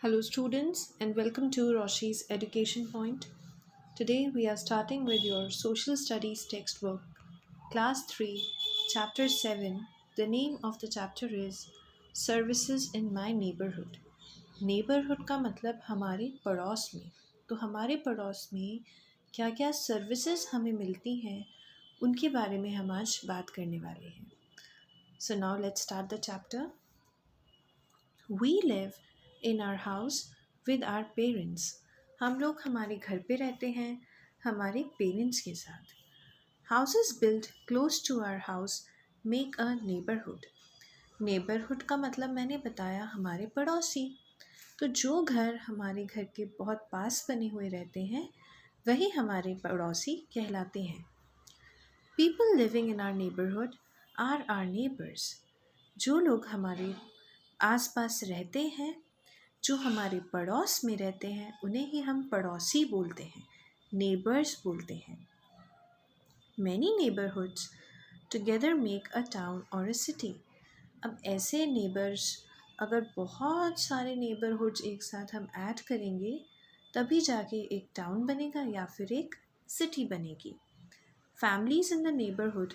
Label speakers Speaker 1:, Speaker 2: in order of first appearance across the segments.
Speaker 1: Hello, students, and welcome to Roshi's Education Point. Today, we are starting with your Social Studies textbook, Class 3, Chapter 7. The name of the chapter is Services in My Neighborhood. Neighborhood का मतलब हमारे पड़ोस में. तो हमारे पड़ोस में क्या क्या सर्विसेज हमें मिलती हैं उनके बारे में हम आज बात करने वाले हैं. So now let's start the chapter. We live in our house with our parents. हम लोग हमारे घर पे रहते हैं हमारे पेरेंट्स के साथ. Houses built close to our house make a neighborhood. Neighborhood का मतलब मैंने बताया हमारे पड़ोसी. तो जो घर हमारे घर के बहुत पास बने हुए रहते हैं वही हमारे पड़ोसी कहलाते हैं. People living in our neighborhood are our neighbors. जो लोग हमारे आसपास रहते हैं, जो हमारे पड़ोस में रहते हैं, उन्हें ही हम पड़ोसी बोलते हैं, नेबर्स बोलते हैं. Many neighborhoods together make a town or a city. अब ऐसे नेबर्स, अगर बहुत सारे नेबरहुड्स एक साथ हम ऐड करेंगे तभी जाके एक टाउन बनेगा या फिर एक सिटी बनेगी. Families in the neighborhood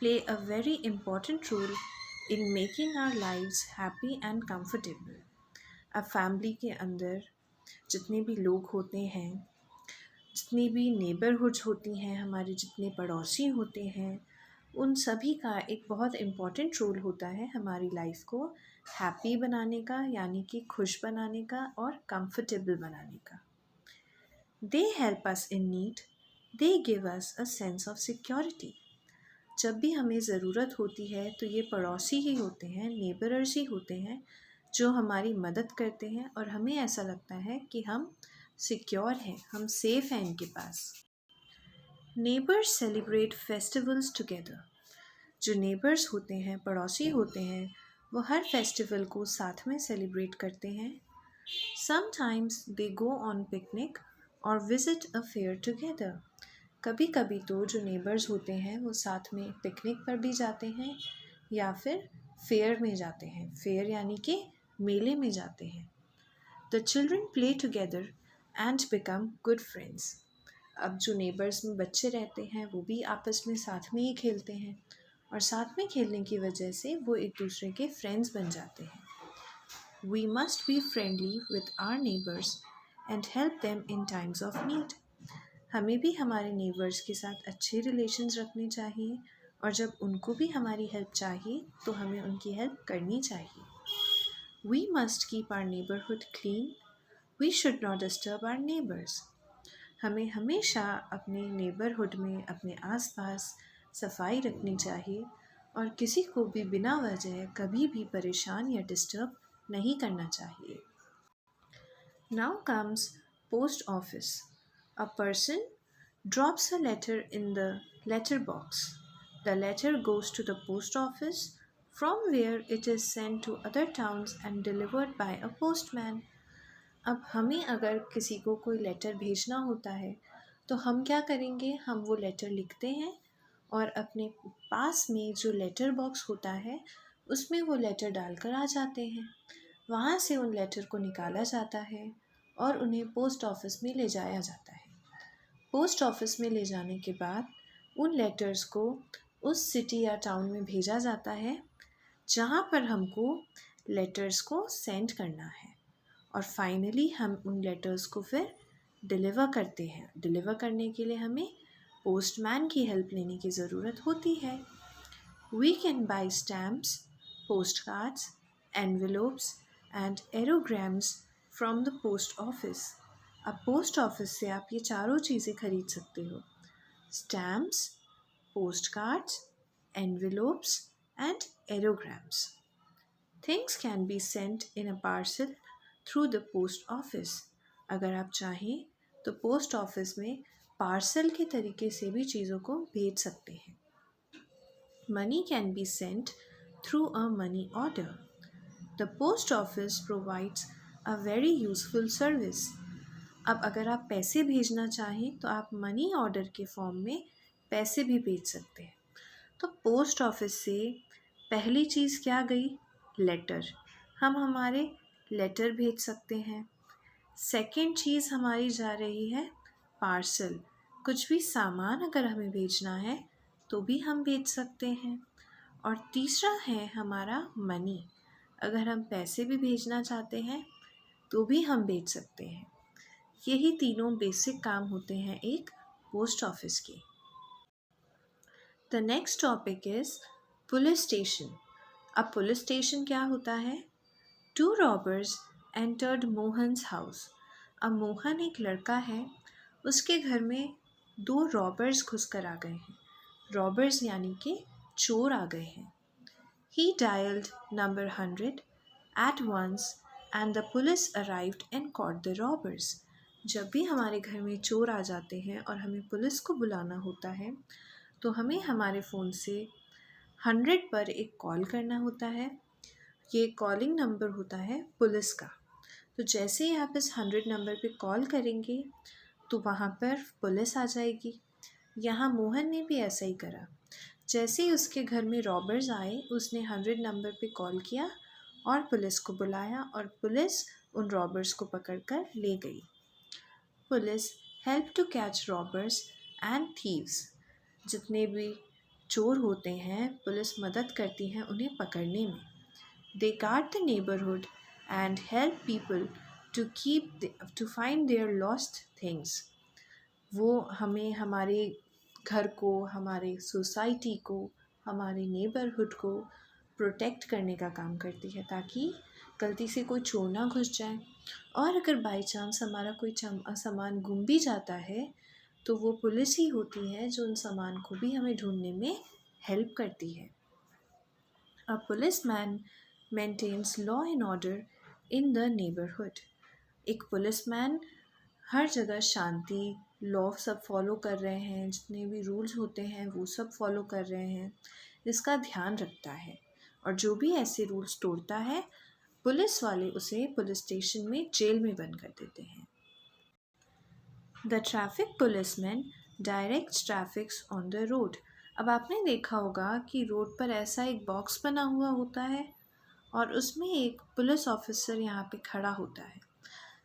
Speaker 1: play a very important role in making our lives happy and comfortable. अब फैमिली के अंदर जितने भी लोग होते हैं, जितनी भी नेबरहुड्स होती हैं, हमारे जितने पड़ोसी होते हैं, उन सभी का एक बहुत इम्पॉर्टेंट रोल होता है हमारी लाइफ को हैप्पी बनाने का, यानी कि खुश बनाने का और कंफर्टेबल बनाने का. They help us in need, they give us a sense of security. जब भी हमें ज़रूरत होती है तो ये पड़ोसी ही होते हैं, नेबरर्स ही होते हैं जो हमारी मदद करते हैं और हमें ऐसा लगता है कि हम सिक्योर हैं, हम सेफ़ हैं इनके पास. Neighbours celebrate festivals together. जो नेबर्स होते हैं, पड़ोसी होते हैं, वो हर फेस्टिवल को साथ में सेलिब्रेट करते हैं. Sometimes they go on picnic और विज़िट अ फेयर टुगेदर. कभी कभी तो जो नेबर्स होते हैं वो साथ में पिकनिक पर भी जाते हैं या फिर फेयर में जाते हैं. फेयर यानी कि मेले में जाते हैं. The children play together and become good friends. अब जो नेबर्स में बच्चे रहते हैं वो भी आपस में साथ में ही खेलते हैं और साथ में खेलने की वजह से वो एक दूसरे के फ्रेंड्स बन जाते हैं. We must be friendly with our neighbours and help them in times of need. हमें भी हमारे नेबर्स के साथ अच्छे रिलेशंस रखने चाहिए और जब उनको भी हमारी हेल्प चाहिए तो हमें उनकी हेल्प करनी चाहिए. We must keep our neighborhood clean. We should not disturb our neighbors. हमें हमेशा अपने नेबरहुड में, अपने आसपास सफाई रखनी चाहिए और किसी को भी बिना वजह कभी भी परेशान या डिस्टर्ब नहीं करना चाहिए. Now comes post office. A person drops a letter in the letter box. The letter goes to the post office from where it is sent to other towns and delivered by a postman. अब हमें अगर किसी को कोई letter भेजना होता है तो हम क्या करेंगे, हम वो लेटर लिखते हैं और अपने पास में जो लेटर बॉक्स होता है उसमें वो लेटर डालकर आ जाते हैं. वहाँ से उन लेटर को निकाला जाता है और उन्हें पोस्ट ऑफिस में ले जाया जाता है. पोस्ट ऑफिस में ले जाने के बाद उन लेटर्स को उस सिटी या टाउन में भेजा जाता है जहाँ पर हमको लेटर्स को सेंड करना है और फाइनली हम उन लेटर्स को फिर डिलीवर करते हैं. डिलीवर करने के लिए हमें पोस्टमैन की हेल्प लेने की ज़रूरत होती है. We can buy stamps, post cards, envelopes and aerograms from the post office. अब पोस्ट ऑफिस से आप ये चारों चीज़ें खरीद सकते हो: stamps, post cards, envelopes and aerograms. Things can be sent in a parcel through the post office. अगर आप चाहें तो पोस्ट ऑफिस में पार्सल के तरीके से भी चीज़ों को भेज सकते हैं. Money can be Saint through a money order. The post office provides a very useful service. अब अगर आप पैसे भेजना चाहें तो आप मनी ऑर्डर के फॉर्म में पैसे भी भेज सकते हैं. तो पोस्ट ऑफिस से पहली चीज़ क्या गई? लेटर. हम हमारे लेटर भेज सकते हैं। सेकंड चीज़ हमारी जा रही है पार्सल। कुछ भी सामान अगर हमें भेजना है तो भी हम भेज सकते हैं। और तीसरा है हमारा मनी। अगर हम पैसे भी भेजना चाहते हैं तो भी हम भेज सकते हैं। यही तीनों बेसिक काम होते हैं एक पोस्ट ऑफिस के। The next topic is police station. अब पुलिस स्टेशन क्या होता है? Two robbers entered Mohan's house. अब मोहन एक लड़का है, उसके घर में दो रॉबर्स घुस कर आ गए हैं। रॉबर्स यानी कि चोर आ गए हैं। He dialed number 100 at once and the police arrived and caught the robbers. जब भी हमारे घर में चोर आ जाते हैं और हमें पुलिस को बुलाना होता है तो हमें हमारे फ़ोन से 100 पर एक कॉल करना होता है। ये कॉलिंग नंबर होता है पुलिस का। तो जैसे ही आप इस 100 नंबर पे कॉल करेंगे तो वहाँ पर पुलिस आ जाएगी। यहाँ मोहन ने भी ऐसा ही करा। जैसे ही उसके घर में रॉबर्स आए उसने 100 नंबर पे कॉल किया और पुलिस को बुलाया और पुलिस उन रॉबर्स को पकड़कर ले गई। Police help to catch robbers and thieves. जितने भी चोर होते हैं पुलिस मदद करती है उन्हें पकड़ने में। They guard the neighbourhood and help people to find their lost things. वो हमें हमारे घर को, हमारे सोसाइटी को, हमारे नेबरहुड को प्रोटेक्ट करने का काम करती है ताकि गलती से कोई चोर ना घुस जाए। और अगर बाई चांस हमारा कोई सामान गुम भी जाता है तो वो पुलिस ही होती है जो उन सामान को भी हमें ढूंढने में हेल्प करती है। A policeman maintains law and order in the neighbourhood. एक पुलिसमैन हर जगह शांति, लॉ सब फॉलो कर रहे हैं, जितने भी रूल्स होते हैं वो सब फॉलो कर रहे हैं, इसका ध्यान रखता है। और जो भी ऐसे रूल्स तोड़ता है पुलिस वाले उसे पुलिस स्टेशन में जेल में बंद कर देते हैं। The traffic policeman directs traffics on the road. अब आपने देखा होगा कि रोड पर ऐसा एक बॉक्स बना हुआ होता है और उसमें एक पुलिस ऑफिसर यहाँ पे खड़ा होता है।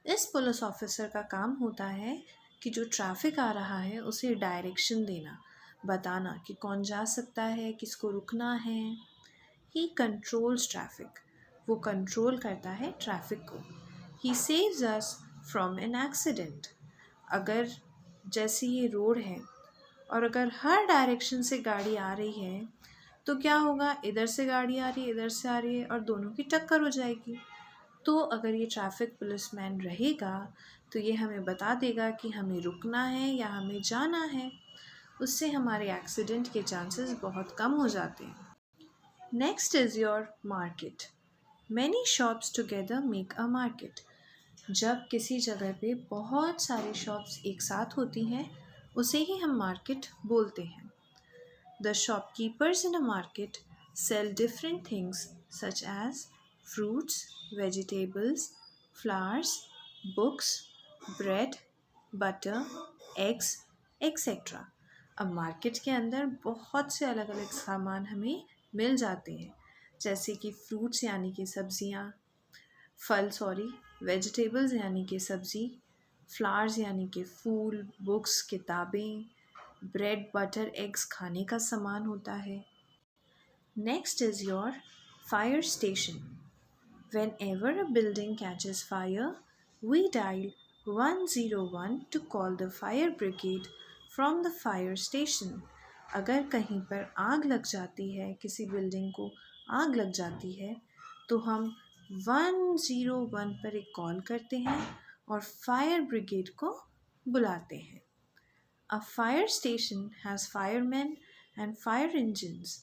Speaker 1: इस पुलिस ऑफिसर का काम होता है कि जो ट्रैफिक आ रहा है उसे डायरेक्शन देना, बताना कि कौन जा सकता है, किसको रुकना है। ही कंट्रोल्स ट्रैफिक। वो कंट्रोल करता है ट्रैफिक को। ही saves us from an accident. अगर जैसे ये रोड है और अगर हर डायरेक्शन से गाड़ी आ रही है तो क्या होगा? इधर से गाड़ी आ रही है, इधर से आ रही है और दोनों की टक्कर हो जाएगी। तो अगर ये ट्रैफिक पुलिसमैन रहेगा तो ये हमें बता देगा कि हमें रुकना है या हमें जाना है। उससे हमारे एक्सीडेंट के चांसेस बहुत कम हो जाते हैं। Next is your market. Many shops together make a market. जब किसी जगह पे बहुत सारी शॉप्स एक साथ होती हैं उसे ही हम मार्केट बोलते हैं। The shopkeepers in a market sell different things such as fruits, vegetables, flowers, books, bread, butter, eggs, etc. अब मार्केट के अंदर बहुत से अलग अलग सामान हमें मिल जाते हैं, जैसे कि फ्रूट्स यानी कि सब्जियाँ, वेजिटेबल्स यानी कि सब्ज़ी, फ्लावर्स यानी कि फूल, बुक्स किताबें, ब्रेड बटर एग्स खाने का सामान होता है। Next is your fire station. Whenever a building catches fire, we dial 101 to call the fire brigade from the fire station. अगर कहीं पर आग लग जाती है, किसी बिल्डिंग को आग लग जाती है तो हम 101 पर एक कॉल करते हैं और फायर ब्रिगेड को बुलाते हैं। A fire station has firemen and fire engines.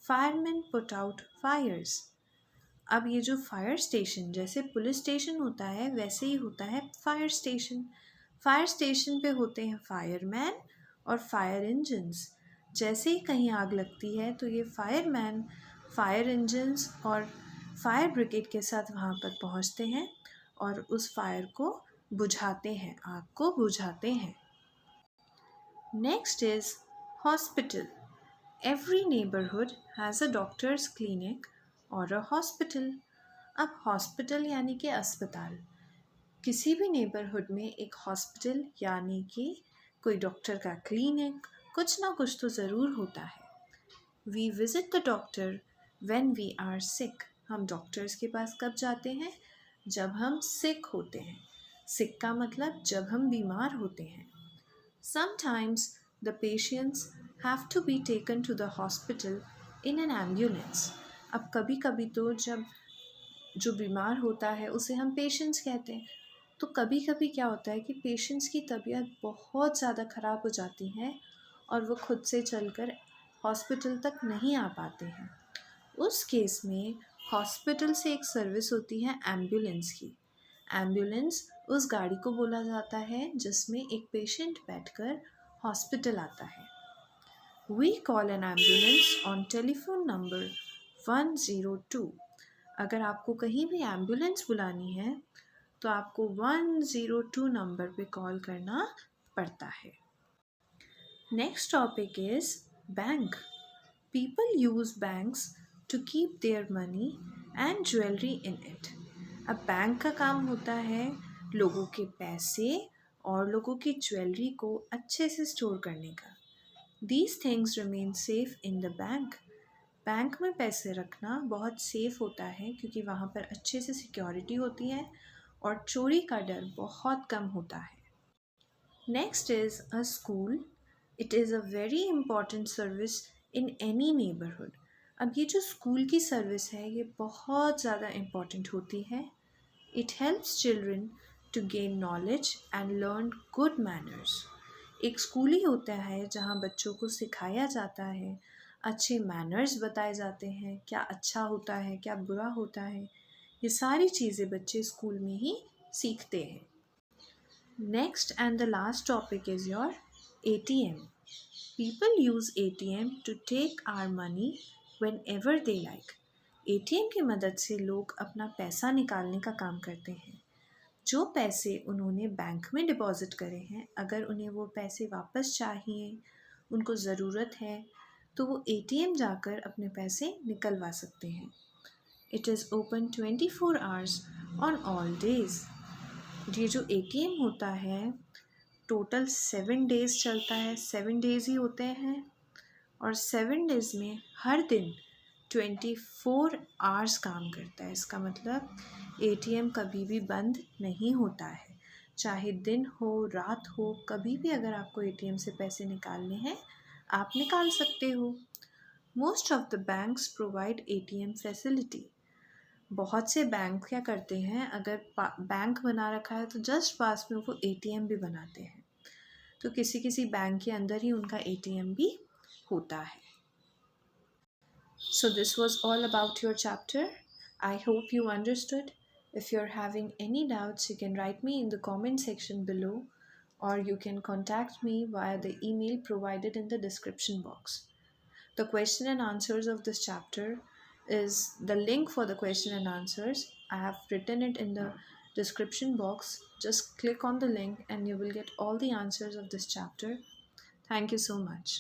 Speaker 1: Firemen put out fires. अब ये जो फायर स्टेशन, जैसे पुलिस स्टेशन होता है वैसे ही होता है फायर स्टेशन। फायर स्टेशन पे होते हैं फायरमैन और फायर इंजन्स। जैसे ही कहीं आग लगती है तो ये फायरमैन, फायर इंजन्स और फायर ब्रिगेड के साथ वहाँ पर पहुँचते हैं और उस फायर को बुझाते हैं, आग को बुझाते हैं। Next is hospital. Every neighborhood has a doctor's clinic or a hospital. अब हॉस्पिटल यानी कि अस्पताल, किसी भी नेबरहुड में एक हॉस्पिटल यानी कि कोई डॉक्टर का क्लिनिक, कुछ ना कुछ तो ज़रूर होता है। We visit the doctor when we are sick. हम डॉक्टर्स के पास कब जाते हैं? जब हम सिक होते हैं। सिक का मतलब जब हम बीमार होते हैं। Sometimes the patients have to be taken to the hospital in an ambulance. अब कभी कभी तो जब जो बीमार होता है उसे हम पेशेंट्स कहते हैं, तो कभी कभी क्या होता है कि पेशेंट्स की तबीयत बहुत ज़्यादा ख़राब हो जाती है और वो खुद से चलकर हॉस्पिटल तक नहीं आ पाते हैं। उस केस में हॉस्पिटल से एक सर्विस होती है एम्बुलेंस की। एम्बुलेंस उस गाड़ी को बोला जाता है जिसमें एक पेशेंट बैठकर हॉस्पिटल आता है। We call an ambulance on telephone number 102। अगर आपको कहीं भी एम्बुलेंस बुलानी है तो आपको 102 नंबर पे कॉल करना पड़ता है। Next topic is bank. People use banks to keep their money and jewelry in it. अब बैंक का काम होता है लोगों के पैसे और लोगों की ज्वेलरी को अच्छे से स्टोर करने का। These things remain safe in the bank. Bank में पैसे रखना बहुत सेफ होता है क्योंकि वहाँ पर अच्छे से सिक्योरिटी होती है और चोरी का डर बहुत कम होता है। Next is a school. It is a very important service in any neighborhood. अब ये जो स्कूल की सर्विस है ये बहुत ज़्यादा इम्पॉर्टेंट होती है। It helps children to gain knowledge and learn good manners. एक स्कूल ही होता है जहाँ बच्चों को सिखाया जाता है, अच्छे मैनर्स बताए जाते हैं, क्या अच्छा होता है क्या बुरा होता है, ये सारी चीज़ें बच्चे स्कूल में ही सीखते हैं। Next and the last topic is your ATM. People use ATM to take our money whenever they like. ATM की मदद से लोग अपना पैसा निकालने का काम करते हैं। जो पैसे उन्होंने बैंक में डिपॉजिट करे हैं, अगर उन्हें वो पैसे वापस चाहिए, उनको ज़रूरत है, तो वो ATM जाकर अपने पैसे निकलवा सकते हैं। It is open 24 hours on all days. ये जो ATM होता है टोटल 7 डेज़ चलता है, 7 डेज़ ही होते हैं और 7 डेज़ में हर दिन 24 आवर्स काम करता है। इसका मतलब ATM कभी भी बंद नहीं होता है, चाहे दिन हो रात हो, कभी भी अगर आपको ATM से पैसे निकालने हैं आप निकाल सकते हो। Most of the banks provide ATM facility. बहुत से बैंक क्या करते हैं, अगर बैंक बना रखा है तो जस्ट पास में वो ATM भी बनाते हैं, तो किसी किसी बैंक के अंदर ही उनका ATM भी होता है। So this was all about your chapter. I hope you understood. If you're having any doubts, you can write me in the comment section below or you can contact me via the email provided in the description box. The question and answers of this chapter is the link for the question and answers. I have written it in the description box. Just click on the link and you will get all the answers of this chapter. Thank you so much.